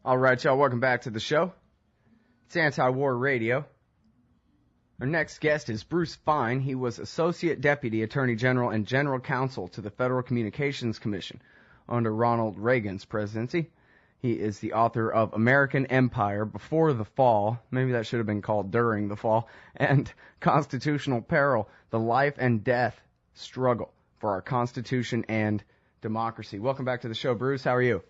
All right, y'all, welcome back to the show. It's Anti-War Radio. Our next guest is Bruce Fein. He was Associate Deputy Attorney General and General Counsel to the Federal Communications Commission under Ronald Reagan's presidency. He is the author of American Empire Before the Fall, maybe that should have been called During the Fall, and Constitutional Peril, The Life and Death Struggle for Our Constitution and Democracy. Welcome back to the show, Bruce. How are you?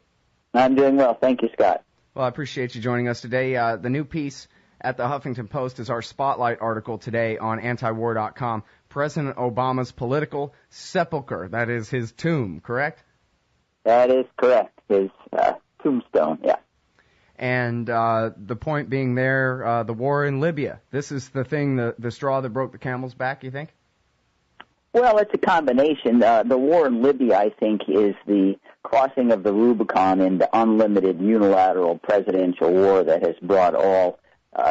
I'm doing well. Thank you, Scott. Well, I appreciate you joining us today. The new piece at the HuffingtonPost is our spotlight article today on antiwar.com. President Obama's political sepulcher. That is his tomb, correct? That is correct. His tombstone, yeah. And the point being there, the war in Libya. This is the thing, the straw that broke the camel's back, you think? Well, it's a combination. The war in Libya, I think, is the crossing of the Rubicon into unlimited unilateral presidential war that has brought all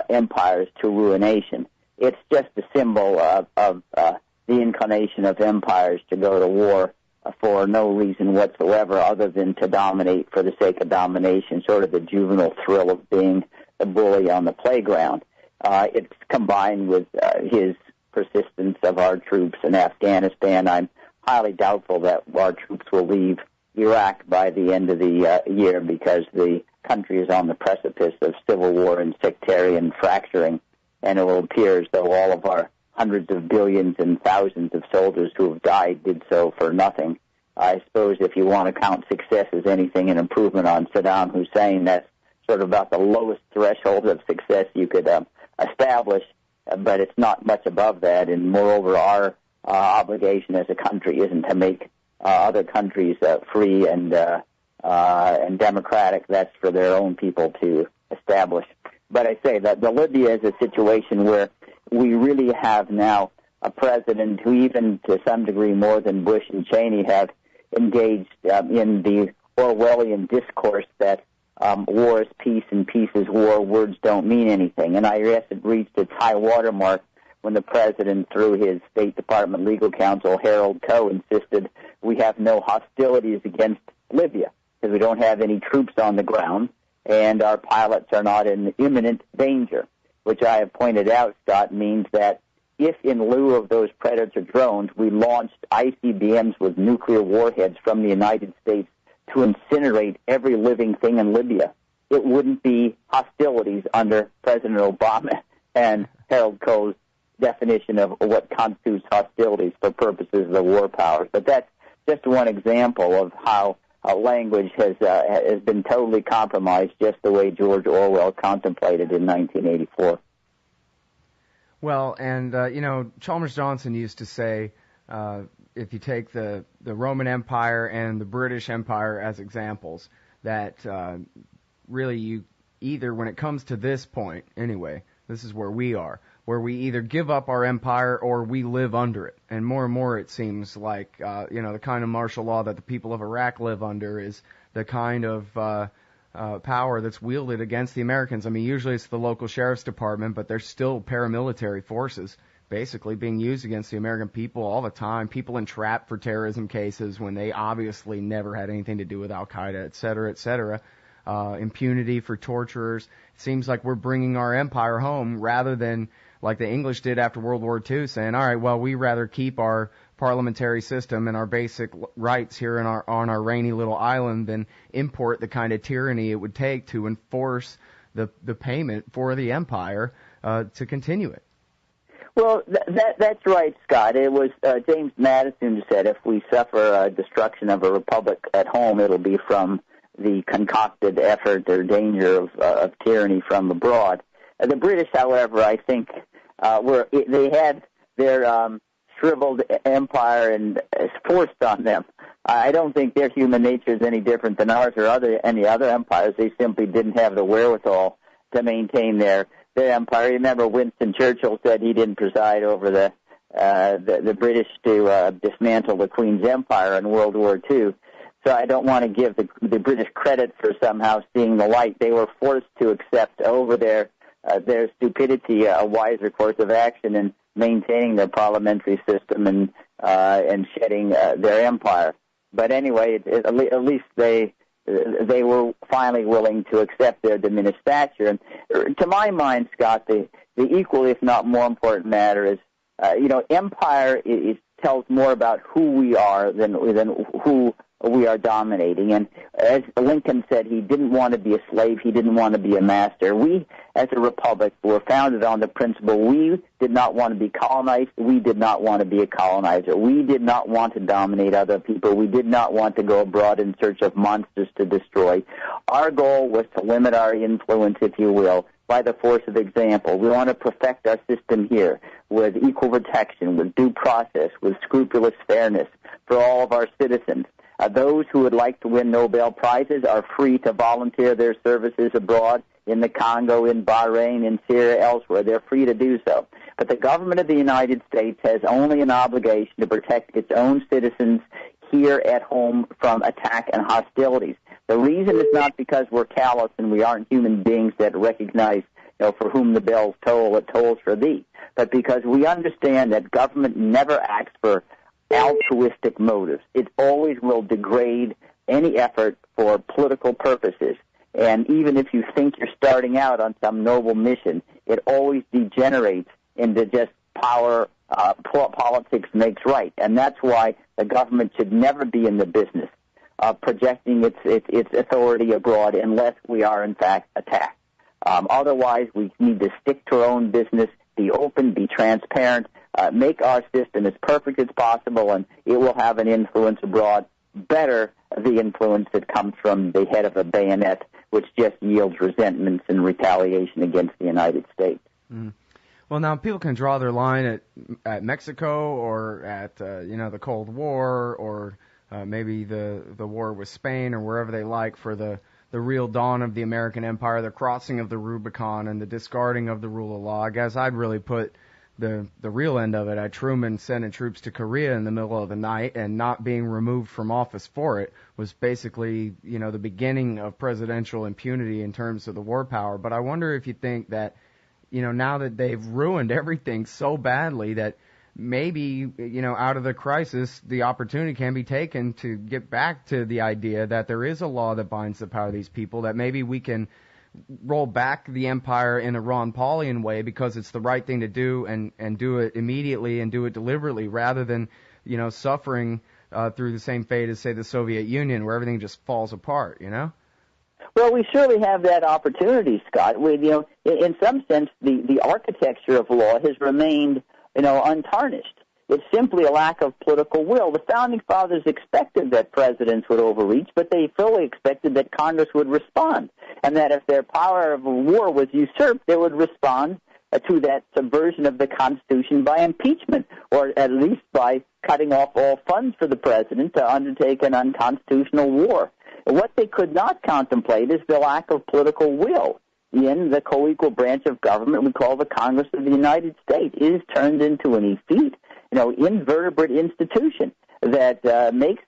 empires to ruination. It's just a symbol of the inclination of empires to go to war for no reason whatsoever other than to dominate for the sake of domination, sort of the juvenile thrill of being a bully on the playground. It's combined with his persistence of our troops in Afghanistan. I'm highly doubtful that our troops will leave Iraq by the end of the year because the country is on the precipice of civil war and sectarian fracturing, and it will appear as though all of our hundreds of billions and thousands of soldiers who have died did so for nothing. I suppose if you want to count success as anything an improvement on Saddam Hussein, that's sort of about the lowest threshold of success you could establish, but it's not much above that, and moreover, our obligation as a country isn't to make other countries free and democratic. That's for their own people to establish. But I say that the Libya is a situation where we really have now a president who, even to some degree more than Bush and Cheney, have engaged in the Orwellian discourse that war is peace and peace is war, words don't mean anything. And I guess it reached its high water mark when the president, through his State Department legal counsel, Harold Koh, insisted we have no hostilities against Libya because we don't have any troops on the ground and our pilots are not in imminent danger, which I have pointed out, Scott, means that if in lieu of those Predator drones we launched ICBMs with nuclear warheads from the United States to incinerate every living thing in Libya, it wouldn't be hostilities under President Obama and Harold Koh's definition of what constitutes hostilities for purposes of the war powers. But that's just one example of how language has been totally compromised, just the way George Orwell contemplated in 1984. Well, and, Chalmers Johnson used to say, if you take the Roman Empire and the British Empire as examples, that really you either, when it comes to this point, anyway, this is where we are, where we either give up our empire or we live under it. And more it seems like, the kind of martial law that the people of Iraq live under is the kind of power that's wielded against the Americans. I mean, usually it's the local sheriff's department, but there's still paramilitary forces basically being used against the American people all the time. People entrapped for terrorism cases when they obviously never had anything to do with Al-Qaeda, et cetera, et cetera. Impunity for torturers. It seems like we're bringing our empire home rather than like the English did after World War II, saying, all right, well, we rather keep our parliamentary system and our basic rights here on our rainy little island than import the kind of tyranny it would take to enforce the payment for the empire to continue it. Well, that's right, Scott. It was James Madison who said if we suffer destruction of a republic at home, it'll be from the concocted effort or danger of tyranny from abroad. The British, however, I think they had their shriveled empire and forced on them. I don't think their human nature is any different than ours or any other empires. They simply didn't have the wherewithal to maintain their empire. Remember, Winston Churchill said he didn't preside over the British to dismantle the Queen's empire in World War II. So I don't want to give the British credit for somehow seeing the light. They were forced to accept over their stupidity a wiser course of action in maintaining their parliamentary system and shedding their empire. But anyway, at least they they were finally willing to accept their diminished stature. And to my mind, Scott, the equal, if not more important matter is, empire tells more about who we are than who we are dominating. And as Lincoln said, he didn't want to be a slave. He didn't want to be a master. We, as a republic, were founded on the principle we did not want to be colonized. We did not want to be a colonizer. We did not want to dominate other people. We did not want to go abroad in search of monsters to destroy. Our goal was to limit our influence, if you will, by the force of example. We want to perfect our system here with equal protection, with due process, with scrupulous fairness for all of our citizens. Those who would like to win Nobel Prizes are free to volunteer their services abroad in the Congo, in Bahrain, in Syria, elsewhere. They're free to do so. But the government of the United States has only an obligation to protect its own citizens here at home from attack and hostilities. The reason is not because we're callous and we aren't human beings that recognize, for whom the bells toll, it tolls for thee, but because we understand that government never acts for altruistic motives. It always will degrade any effort for political purposes. And even if you think you're starting out on some noble mission, it always degenerates into just power. Politics makes right. And that's why the government should never be in the business of projecting its authority abroad unless we are, in fact, attacked. Otherwise, we need to stick to our own business, be open, be transparent, make our system as perfect as possible, and it will have an influence abroad, better the influence that comes from the head of a bayonet, which just yields resentments and retaliation against the United States. Mm. Well, now people can draw their line at Mexico or at the Cold War or maybe the war with Spain or wherever they like for the real dawn of the American empire, the crossing of the Rubicon and the discarding of the rule of law. I guess I'd really put the real end of it at Truman sending troops to Korea in the middle of the night and not being removed from office for it was basically, the beginning of presidential impunity in terms of the war power. But I wonder if you think that, now that they've ruined everything so badly that maybe, out of the crisis, the opportunity can be taken to get back to the idea that there is a law that binds the power of these people, that maybe we can roll back the empire in a Ron Paulian way because it's the right thing to do and do it immediately and do it deliberately rather than, suffering through the same fate as, say, the Soviet Union where everything just falls apart, Well, we surely have that opportunity, Scott. In some sense, the architecture of law has remained, untarnished. It's simply a lack of political will. The Founding Fathers expected that presidents would overreach, but they fully expected that Congress would respond, and that if their power of war was usurped, they would respond to that subversion of the Constitution by impeachment, or at least by cutting off all funds for the president to undertake an unconstitutional war. What they could not contemplate is the lack of political will in the co-equal branch of government we call the Congress of the United States. It is turned into an effete, invertebrate institution that makes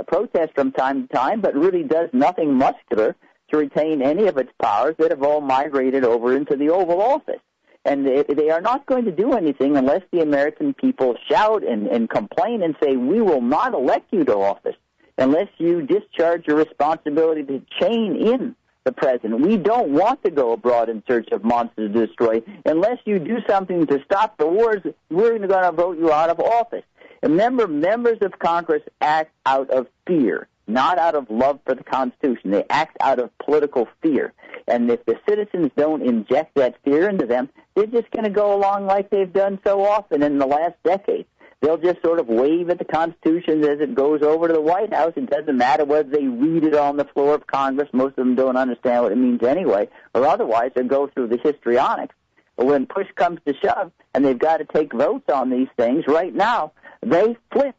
protest from time to time, but really does nothing muscular to retain any of its powers that have all migrated over into the Oval Office. And they are not going to do anything unless the American people shout and complain and say, we will not elect you to office unless you discharge your responsibility to chain in the president. We don't want to go abroad in search of monsters to destroy. Unless you do something to stop the wars, we're going to vote you out of office. Remember, members of Congress act out of fear, not out of love for the Constitution. They act out of political fear. And if the citizens don't inject that fear into them, they're just going to go along like they've done so often in the last decade. They'll just sort of wave at the Constitution as it goes over to the White House. It doesn't matter whether they read it on the floor of Congress. Most of them don't understand what it means anyway, or otherwise they'll go through the histrionics. But when push comes to shove and they've got to take votes on these things right now, they flinch.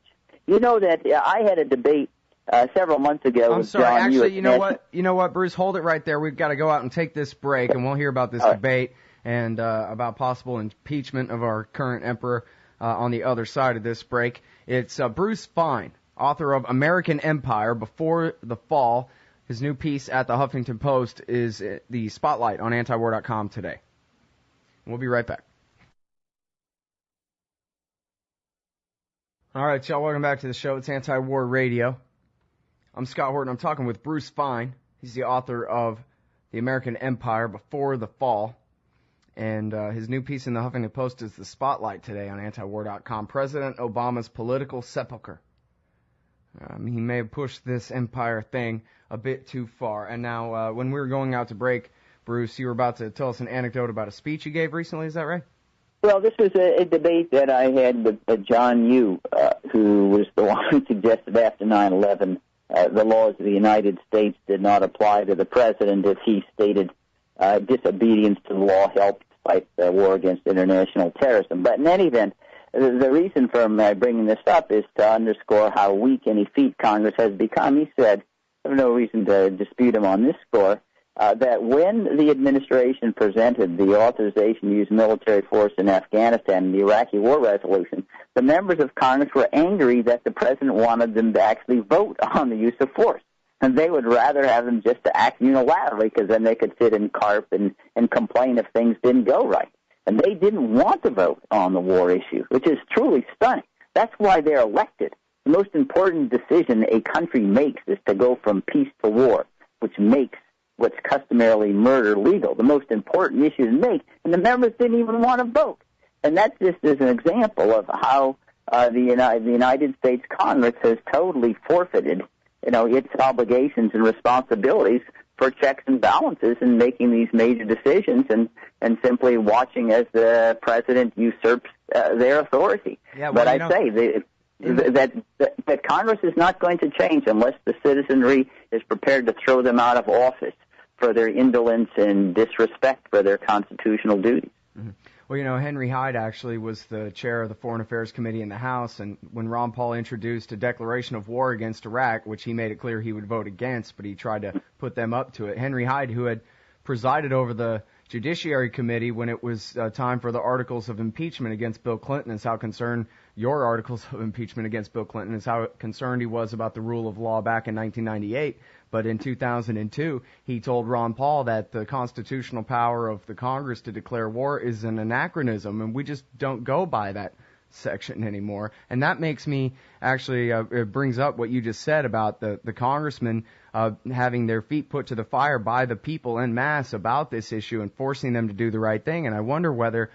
You know that I had a debate several months ago with John. Actually, you know what, Bruce, hold it right there. We've got to go out and take this break, and we'll hear about this debate and about possible impeachment of our current emperor on the other side of this break. It's Bruce Fein, author of American Empire Before the Fall. His new piece at the Huffington Post is the spotlight on antiwar.com today. We'll be right back. All right, y'all, welcome back to the show. It's Anti-War Radio. I'm Scott Horton. I'm talking with Bruce Fein. He's the author of The American Empire Before the Fall. And his new piece in the HuffingtonPost is the spotlight today on antiwar.com. President Obama's political sepulcher. He may have pushed this empire thing a bit too far. And now, when we were going out to break, Bruce, you were about to tell us an anecdote about a speech you gave recently. Is that right? Well, this was a debate that I had with John Yoo, who was the one who suggested after 9/11 the laws of the United States did not apply to the president if he stated disobedience to the law helped fight the war against international terrorism. But in any event, the reason for my bringing this up is to underscore how weak and effete Congress has become. He said, I have no reason to dispute him on this score, that when the administration presented the authorization to use military force in Afghanistan and the Iraqi war resolution, the members of Congress were angry that the president wanted them to actually vote on the use of force. And they would rather have them just to act unilaterally because then they could sit and carp and complain if things didn't go right. And they didn't want to vote on the war issue, which is truly stunning. That's why they're elected. The most important decision a country makes is to go from peace to war, which makes what's customarily murder legal. The most important issue to make, and the members didn't even want to vote. And that's just as an example of how the United States Congress has totally forfeited, its obligations and responsibilities for checks and balances in making these major decisions and simply watching as the president usurps their authority. Yeah, well, but that Congress is not going to change unless the citizenry is prepared to throw them out of office for their indolence and disrespect for their constitutional duties. Mm-hmm. Well, Henry Hyde actually was the chair of the Foreign Affairs Committee in the House, and when Ron Paul introduced a declaration of war against Iraq, which he made it clear he would vote against, but he tried to put them up to it, Henry Hyde, who had presided over the Judiciary Committee when it was time for the articles of impeachment against Bill Clinton, is how concerned your articles of impeachment against Bill Clinton is how concerned he was about the rule of law back in 1998. But in 2002, he told Ron Paul that the constitutional power of the Congress to declare war is an anachronism, and we just don't go by that section anymore. And that makes me actually, it brings up what you just said about the congressmen having their feet put to the fire by the people en masse about this issue and forcing them to do the right thing. And I wonder whether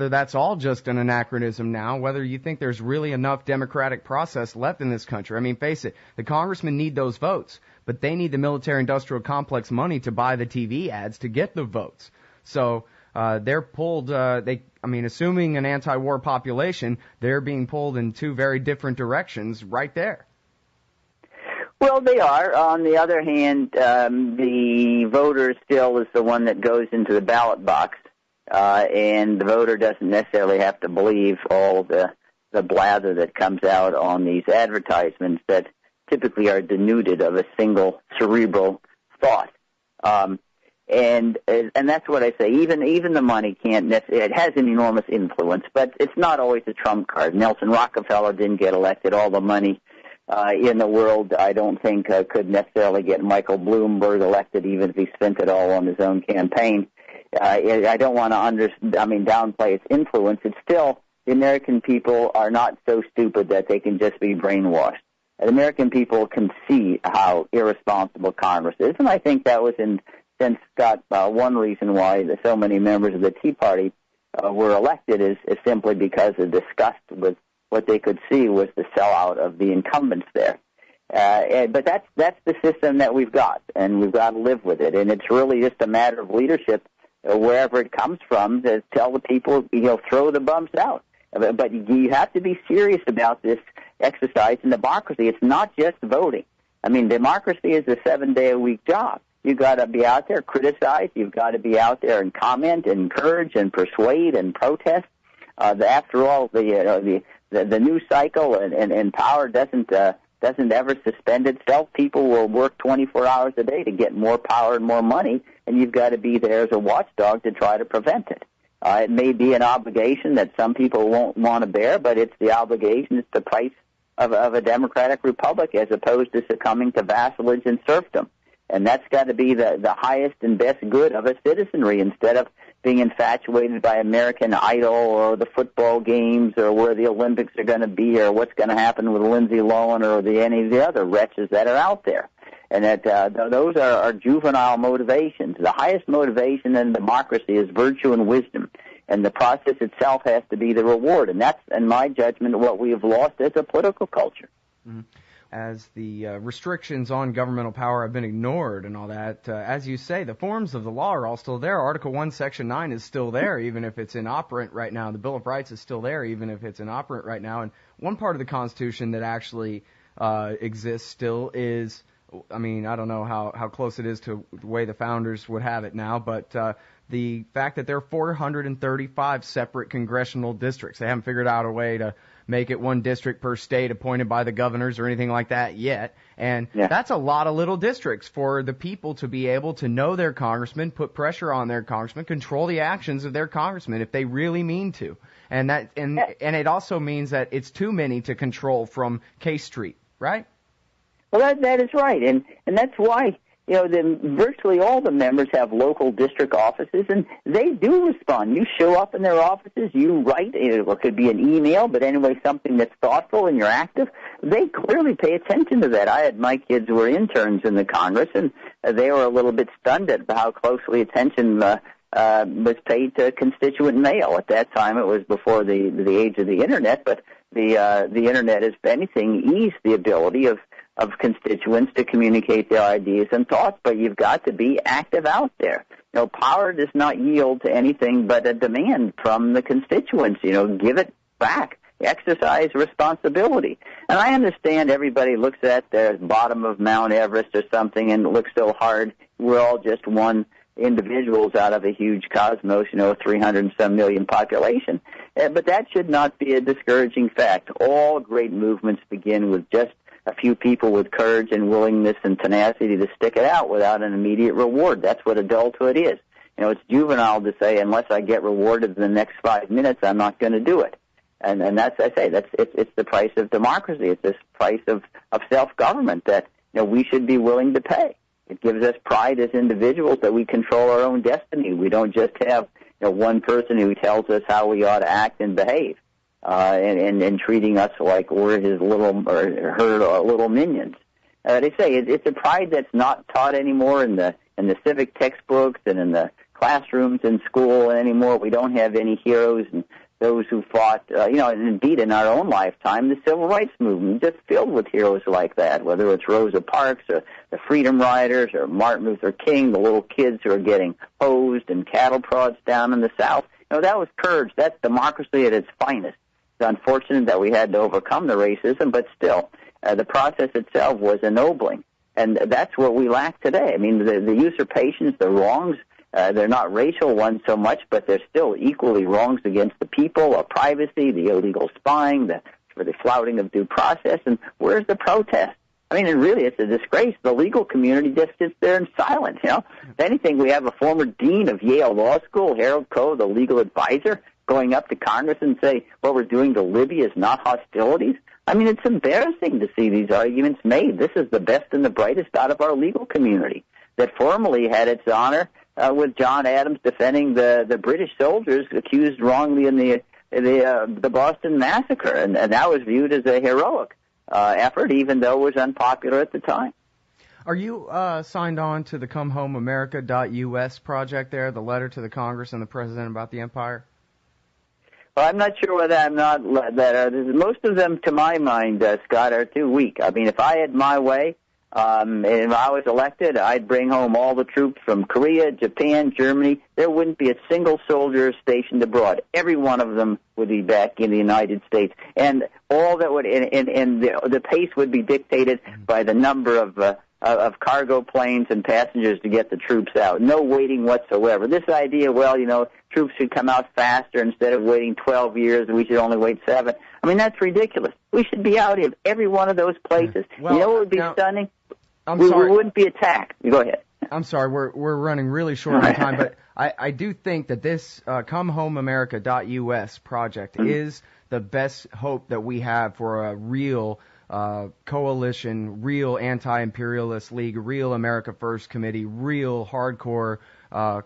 that's all just an anachronism now, whether you think there's really enough democratic process left in this country. I mean, face it, the congressmen need those votes, but they need the military-industrial complex money to buy the TV ads to get the votes. So they're pulled, assuming an anti-war population, they're being pulled in two very different directions right there. Well, they are. On the other hand, the voter still is the one that goes into the ballot box. And the voter doesn't necessarily have to believe all the blather that comes out on these advertisements that typically are denuded of a single cerebral thought. And that's what I say. Even the money can't necessarily, it has an enormous influence, but it's not always a trump card. Nelson Rockefeller didn't get elected. All the money in the world, I don't think, could necessarily get Michael Bloomberg elected, even if he spent it all on his own campaign. I don't want to downplay its influence. It's still, the American people are not so stupid that they can just be brainwashed. The American people can see how irresponsible Congress is, and I think that was Scott, one reason why so many members of the Tea Party were elected is simply because of disgust with what they could see was the sellout of the incumbents there. But that's the system that we've got, and we've got to live with it. And it's really just a matter of leadership, wherever it comes from, to tell the people, throw the bumps out. But you have to be serious about this exercise in democracy. It's not just voting. I mean, democracy is a 7-day-a-week job. You've got to be out there, criticize. You've got to be out there and comment, and encourage, and persuade, and protest. After all, the news cycle and power doesn't ever suspend itself. People will work 24 hours a day to get more power and more money, and you've got to be there as a watchdog to try to prevent it. It may be an obligation that some people won't want to bear, but it's the obligation, it's the price of a democratic republic as opposed to succumbing to vassalage and serfdom. And that's got to be the highest and best good of a citizenry, instead of being infatuated by American Idol or the football games or where the Olympics are going to be or what's going to happen with Lindsay Lohan or any of the other wretches that are out there. And that those are juvenile motivations. The highest motivation in democracy is virtue and wisdom. And the process itself has to be the reward. And that's, in my judgment, what we have lost as a political culture. Mm-hmm. As the restrictions on governmental power have been ignored and all that, as you say, the forms of the law are all still there. Article 1, Section 9 is still there, even if it's inoperant right now. The Bill of Rights is still there, even if it's inoperant right now. And one part of the Constitution that actually exists still is, I mean, I don't know how close it is to the way the founders would have it now, but the fact that there are 435 separate congressional districts. They haven't figured out a way to make it one district per state appointed by the governors or anything like that yet. And that's a lot of little districts for the people to be able to know their congressman, put pressure on their congressman, control the actions of their congressman if they really mean to. And it also means that it's too many to control from K Street, right? Well, that is right. And that's why, virtually all the members have local district offices, and they do respond. You show up in their offices, you write, it could be an email, but anyway, something that's thoughtful and you're active. They clearly pay attention to that. I had my kids who were interns in the Congress, and they were a little bit stunned at how closely attention was paid to constituent mail. At that time, it was before the age of the Internet, but the Internet, if anything, eased the ability of constituents to communicate their ideas and thoughts, but you've got to be active out there. Power does not yield to anything but a demand from the constituents. Give it back. Exercise responsibility. And I understand everybody looks at the bottom of Mount Everest or something and looks so hard. We're all just one individuals out of a huge cosmos, 300 and some million population. But that should not be a discouraging fact. All great movements begin with just a few people with courage and willingness and tenacity to stick it out without an immediate reward. That's what adulthood is. It's juvenile to say, unless I get rewarded in the next 5 minutes, I'm not going to do it. And that's, I say, it's the price of democracy. It's this price of self-government that, we should be willing to pay. It gives us pride as individuals that we control our own destiny. We don't just have, one person who tells us how we ought to act and behave. And treating us like we're his little or her little minions. They say it's a pride that's not taught anymore in the civic textbooks and in the classrooms in school anymore. We don't have any heroes and those who fought, and indeed in our own lifetime, the civil rights movement just filled with heroes like that, whether it's Rosa Parks or the Freedom Riders or Martin Luther King, the little kids who are getting hosed and cattle prods down in the South. That was courage. That's democracy at its finest. It's unfortunate that we had to overcome the racism, but still, the process itself was ennobling. And that's what we lack today. I mean, the usurpations, the wrongs, they're not racial ones so much, but they're still equally wrongs against the people, our privacy, the illegal spying, the flouting of due process. And where's the protest? I mean, and really, it's a disgrace. The legal community just sits there in silence, If anything, we have a former dean of Yale Law School, Harold Koh, the legal advisor, going up to Congress and say what we're doing to Libya is not hostilities. I mean, it's embarrassing to see these arguments made. This is the best and the brightest out of our legal community that formerly had its honor with John Adams defending the British soldiers accused wrongly in the Boston Massacre, and that was viewed as a heroic effort, even though it was unpopular at the time. Are you signed on to the ComeHomeAmerica.us project there, the letter to the Congress and the President about the empire? Well, I'm not sure whether I'm not that. Most of them, to my mind, Scott, are too weak. I mean, if I had my way, and if I was elected, I'd bring home all the troops from Korea, Japan, Germany. There wouldn't be a single soldier stationed abroad. Every one of them would be back in the United States, and all that would, and the pace would be dictated by the number of cargo planes and passengers to get the troops out. No waiting whatsoever. This idea, troops should come out faster instead of waiting 12 years, we should only wait 7. I mean, that's ridiculous. We should be out of every one of those places. Well, what would be stunning? We wouldn't be attacked. You go ahead. I'm sorry, we're running really short on time, but I do think that this ComeHomeAmerica.us project is the best hope that we have for a real coalition, real anti-imperialist league, real America First committee, real hardcore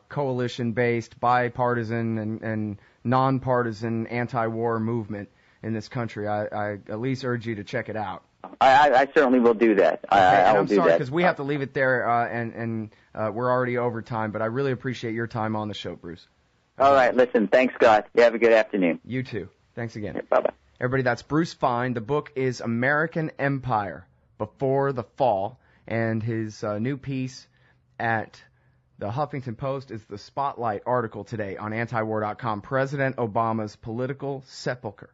coalition-based, bipartisan and nonpartisan anti-war movement in this country. I at least urge you to check it out. I certainly will do that. Okay, and I'm sorry because we have to leave it there, and we're already over time, but I really appreciate your time on the show, Bruce. All right, listen, thanks, Scott. You have a good afternoon. You too. Thanks again. Yeah, bye-bye. Everybody, that's Bruce Fein. The book is American Empire Before the Fall, and his new piece at the Huffington Post is the spotlight article today on antiwar.com, President Obama's Political Sepulcher.